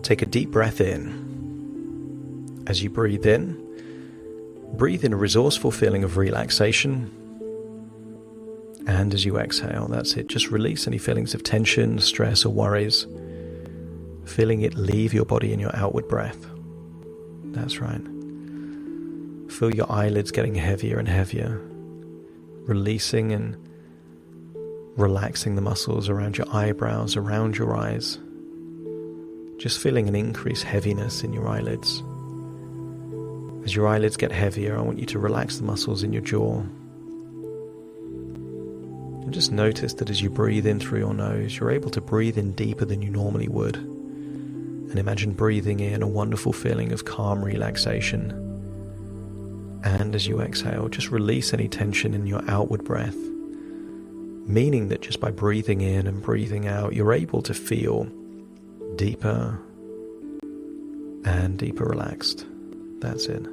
Take a deep breath in. As you breathe in a resourceful feeling of relaxation. And as you exhale, that's it. Just release any feelings of tension, stress, or worries. Feeling it leave your body in your outward breath. That's right. Feel your eyelids getting heavier and heavier. Releasing and relaxing the muscles around your eyebrows, around your eyes. Just feeling an increased heaviness in your eyelids. As your eyelids get heavier, I want you to relax the muscles in your jaw. And just notice that as you breathe in through your nose, you're able to breathe in deeper than you normally would. And imagine breathing in a wonderful feeling of calm relaxation. And as you exhale, just release any tension in your outward breath. Meaning that just by breathing in and breathing out, you're able to feel deeper and deeper relaxed. That's it.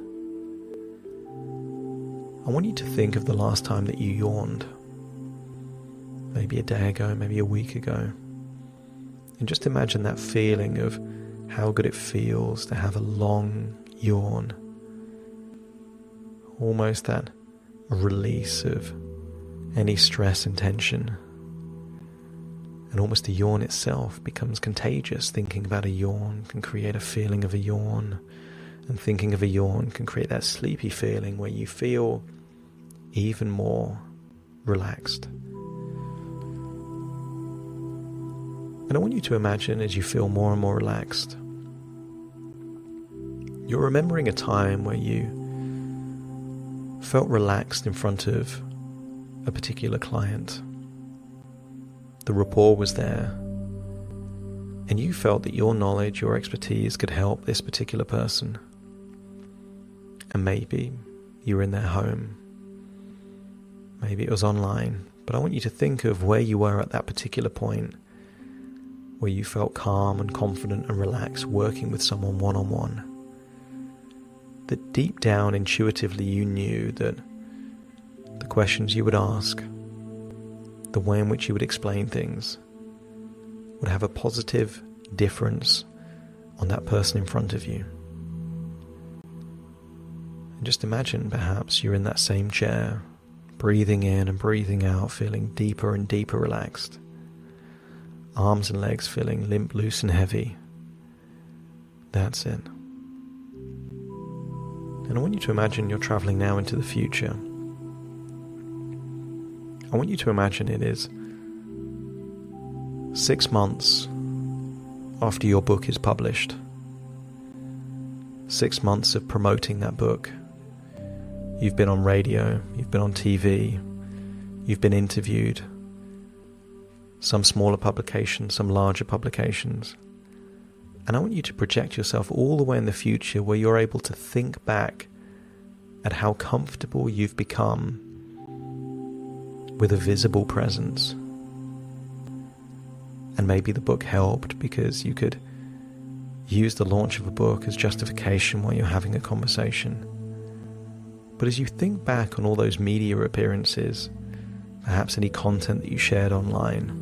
I want you to think of the last time that you yawned. Maybe a day ago, maybe a week ago. And just imagine that feeling of how good it feels to have a long yawn. Almost that release of any stress and tension. And almost the yawn itself becomes contagious. Thinking about a yawn can create a feeling of a yawn. And thinking of a yawn can create that sleepy feeling where you feel even more relaxed. And I want you to imagine as you feel more and more relaxed, you're remembering a time where you felt relaxed in front of a particular client. The rapport was there, and you felt that your knowledge, your expertise could help this particular person. And maybe you were in their home, maybe it was online, but I want you to think of where you were at that particular point, where you felt calm and confident and relaxed working with someone one-on-one. That deep down intuitively you knew that the questions you would ask, the way in which you would explain things, would have a positive difference on that person in front of you. And just imagine perhaps you're in that same chair, breathing in and breathing out, feeling deeper and deeper relaxed. Arms and legs feeling limp, loose and heavy. That's it. And I want you to imagine you're traveling now into the future. I want you to imagine it is 6 months after your book is published. 6 months of promoting that book. You've been on radio, you've been on TV, you've been interviewed. Some smaller publications, some larger publications. And I want you to project yourself all the way in the future where you're able to think back at how comfortable you've become with a visible presence. And maybe the book helped because you could use the launch of a book as justification while you're having a conversation. But as you think back on all those media appearances, perhaps any content that you shared online,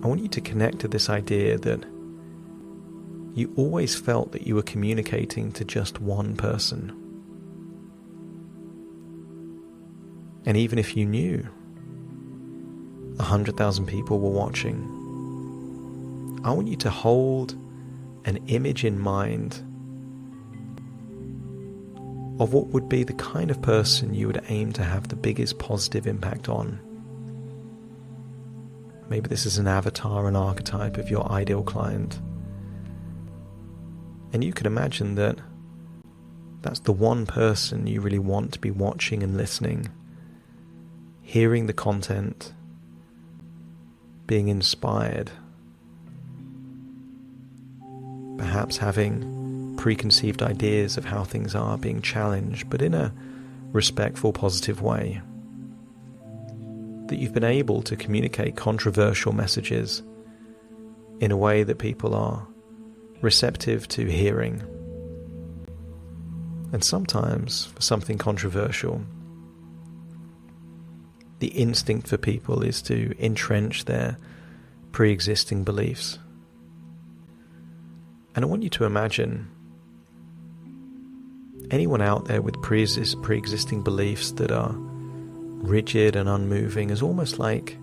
I want you to connect to this idea that you always felt that you were communicating to just one person. And even if you knew 100,000 people were watching, I want you to hold an image in mind of what would be the kind of person you would aim to have the biggest positive impact on. Maybe this is an avatar, an archetype of your ideal client. And you can imagine that that's the one person you really want to be watching and listening, hearing the content, being inspired, perhaps having preconceived ideas of how things are, being challenged, but in a respectful, positive way. That you've been able to communicate controversial messages in a way that people are receptive to hearing. And sometimes, for something controversial, the instinct for people is to entrench their pre-existing beliefs. And I want you to imagine anyone out there with pre-existing beliefs that are rigid and unmoving is almost like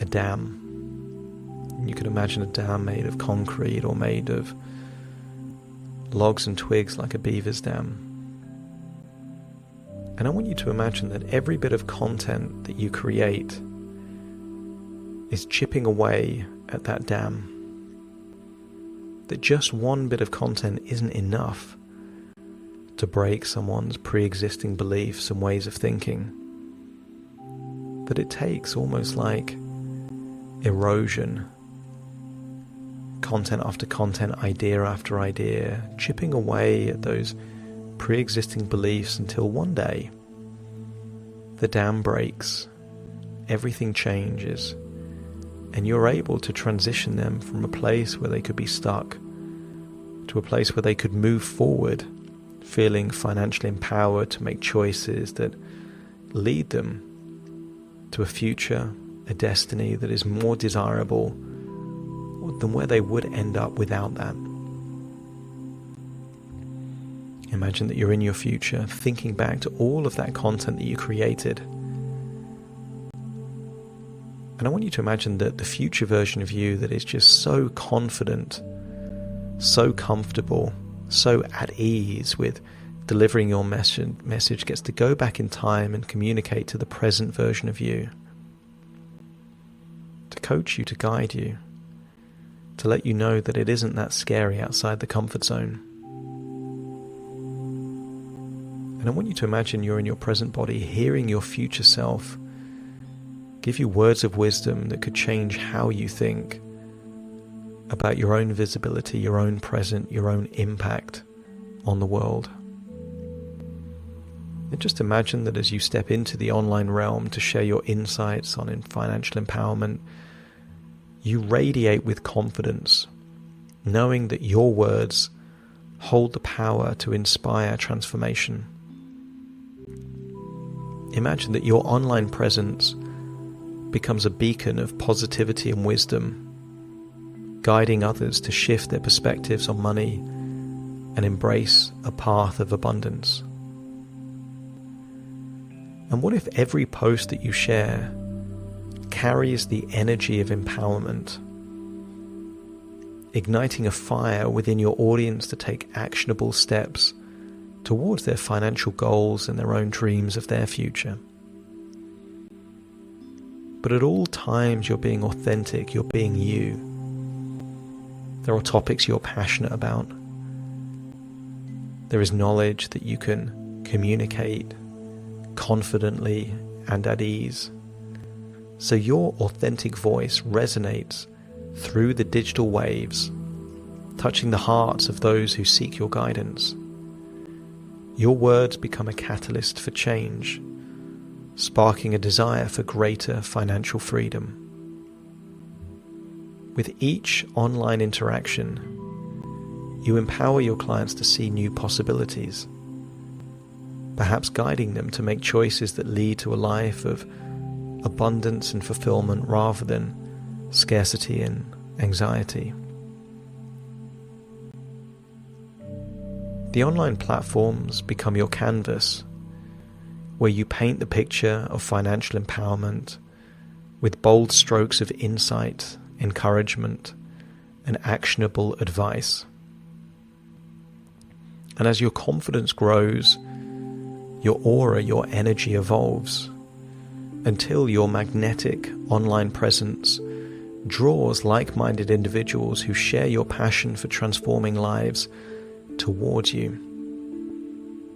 a dam. You could imagine a dam made of concrete or made of logs and twigs like a beaver's dam. And I want you to imagine that every bit of content that you create is chipping away at that dam. That just one bit of content isn't enough to break someone's pre-existing beliefs and ways of thinking. That it takes almost like erosion, content after content, idea after idea, chipping away at those pre-existing beliefs until one day the dam breaks, everything changes, and you're able to transition them from a place where they could be stuck to a place where they could move forward, feeling financially empowered to make choices that lead them to a future, a destiny that is more desirable than where they would end up without that. Imagine that you're in your future, thinking back to all of that content that you created. And I want you to imagine that the future version of you that is just so confident, so comfortable, so at ease with delivering your message gets to go back in time and communicate to the present version of you, to coach you, to guide you, to let you know that it isn't that scary outside the comfort zone. And I want you to imagine you're in your present body, hearing your future self give you words of wisdom that could change how you think about your own visibility, your own present, your own impact on the world. And just imagine that as you step into the online realm to share your insights on financial empowerment, you radiate with confidence, knowing that your words hold the power to inspire transformation. Imagine that your online presence becomes a beacon of positivity and wisdom, guiding others to shift their perspectives on money and embrace a path of abundance. And what if every post that you share carries the energy of empowerment, igniting a fire within your audience to take actionable steps towards their financial goals and their own dreams of their future? But at all times you're being authentic, you're being you. There are topics you're passionate about. There is knowledge that you can communicate confidently and at ease. So your authentic voice resonates through the digital waves, touching the hearts of those who seek your guidance. Your words become a catalyst for change, sparking a desire for greater financial freedom. With each online interaction, you empower your clients to see new possibilities, perhaps guiding them to make choices that lead to a life of abundance and fulfillment rather than scarcity and anxiety. The online platforms become your canvas, where you paint the picture of financial empowerment with bold strokes of insight, encouragement, and actionable advice. And as your confidence grows, your aura, your energy evolves until your magnetic online presence draws like-minded individuals who share your passion for transforming lives towards you.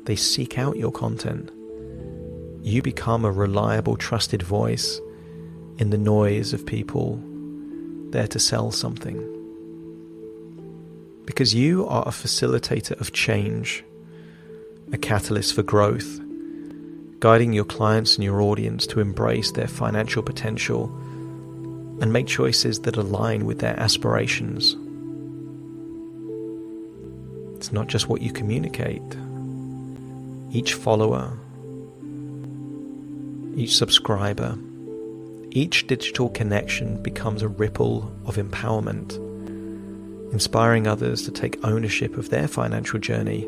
They seek out your content. You become a reliable, trusted voice in the noise of people there to sell something. Because you are a facilitator of change, a catalyst for growth, guiding your clients and your audience to embrace their financial potential and make choices that align with their aspirations. It's not just what you communicate. Each follower, each subscriber, each digital connection becomes a ripple of empowerment, inspiring others to take ownership of their financial journey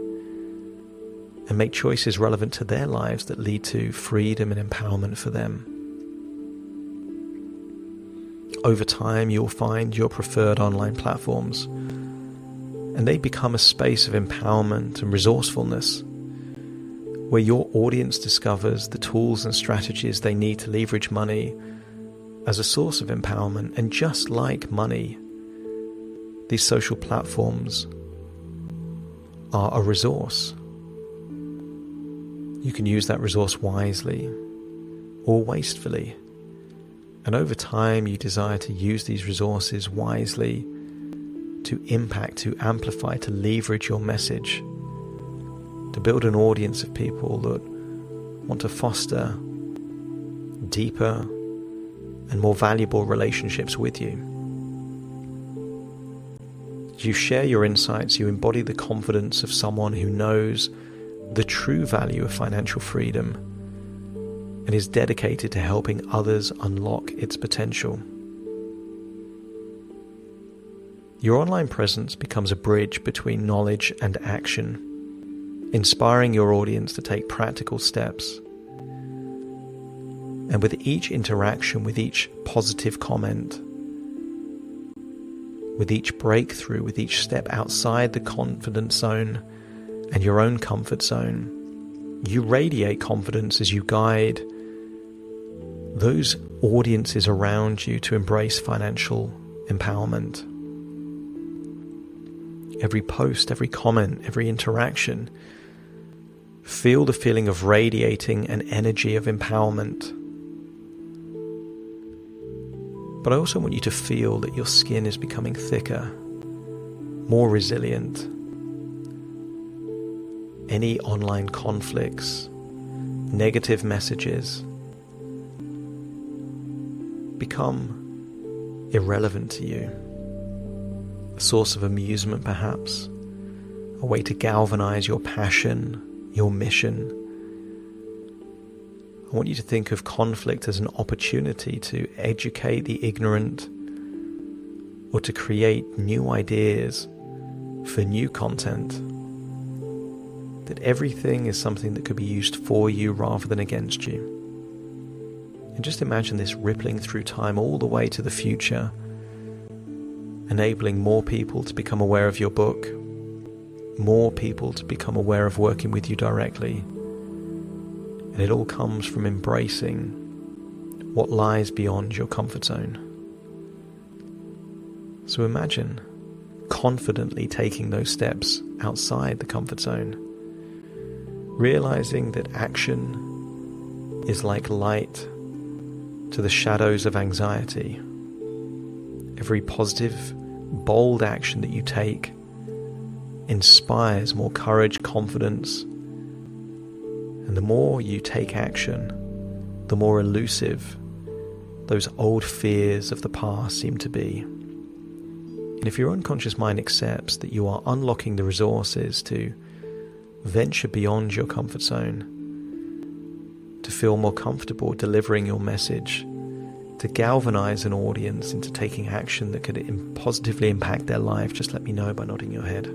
and make choices relevant to their lives that lead to freedom and empowerment for them. Over time, you'll find your preferred online platforms, and they become a space of empowerment and resourcefulness, where your audience discovers the tools and strategies they need to leverage money as a source of empowerment. And just like money, these social platforms are a resource. You can use that resource wisely or wastefully. And over time, you desire to use these resources wisely to impact, to amplify, to leverage your message, to build an audience of people that want to foster deeper and more valuable relationships with you. As you share your insights, you embody the confidence of someone who knows the true value of financial freedom and is dedicated to helping others unlock its potential. Your online presence becomes a bridge between knowledge and action, inspiring your audience to take practical steps. And with each interaction, with each positive comment, with each breakthrough, with each step outside the confidence zone and your own comfort zone, you radiate confidence as you guide those audiences around you to embrace financial empowerment. Every post, every comment, every interaction, feel the feeling of radiating an energy of empowerment. But I also want you to feel that your skin is becoming thicker, more resilient. Any online conflicts, negative messages become irrelevant to you. A source of amusement, perhaps, a way to galvanize your passion, your mission. I want you to think of conflict as an opportunity to educate the ignorant or to create new ideas for new content. That everything is something that could be used for you rather than against you. And just imagine this rippling through time all the way to the future, enabling more people to become aware of your book, more people to become aware of working with you directly. And it all comes from embracing what lies beyond your comfort zone. So imagine confidently taking those steps outside the comfort zone, realizing that action is like light to the shadows of anxiety. Every positive, bold action that you take inspires more courage, confidence, and the more you take action, the more elusive those old fears of the past seem to be. And if your unconscious mind accepts that you are unlocking the resources to venture beyond your comfort zone, to feel more comfortable delivering your message, to galvanize an audience into taking action that could positively impact their life, just let me know by nodding your head.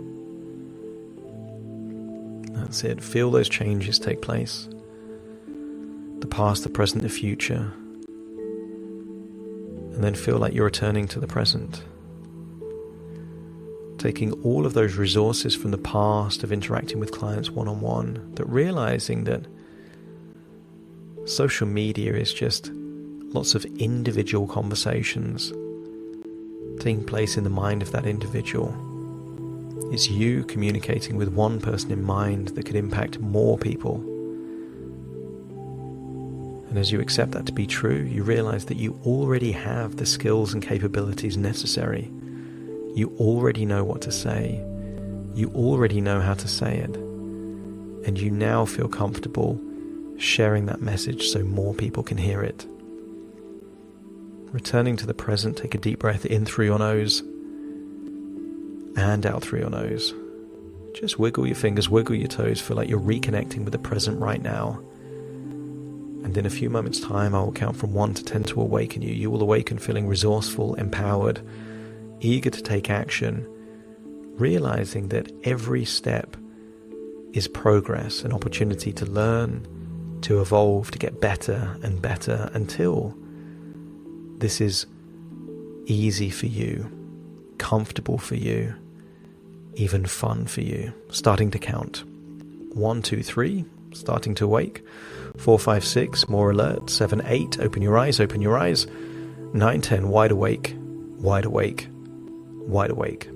That's it. Feel those changes take place. The past, the present, the future. And then feel like you're returning to the present. Taking all of those resources from the past of interacting with clients one-on-one, but realizing that social media is just lots of individual conversations taking place in the mind of that individual. It's you communicating with one person in mind that could impact more people. And as you accept that to be true, you realize that you already have the skills and capabilities necessary. You already know what to say. You already know how to say it. And you now feel comfortable sharing that message so more people can hear it. Returning to the present, take a deep breath in through your nose and out through your nose. Just wiggle your fingers, wiggle your toes, feel like you're reconnecting with the present right now. And in a few moments' time, I will count from 1 to 10 to awaken you. You will awaken feeling resourceful, empowered, eager to take action, realizing that every step is progress, an opportunity to learn, to evolve, to get better and better until this is easy for you, comfortable for you, even fun for you. Starting to count. 1, 2, 3, starting to wake. 4, 5, 6, more alert. 7, 8, open your eyes, open your eyes. 9, 10, wide awake, wide awake, wide awake.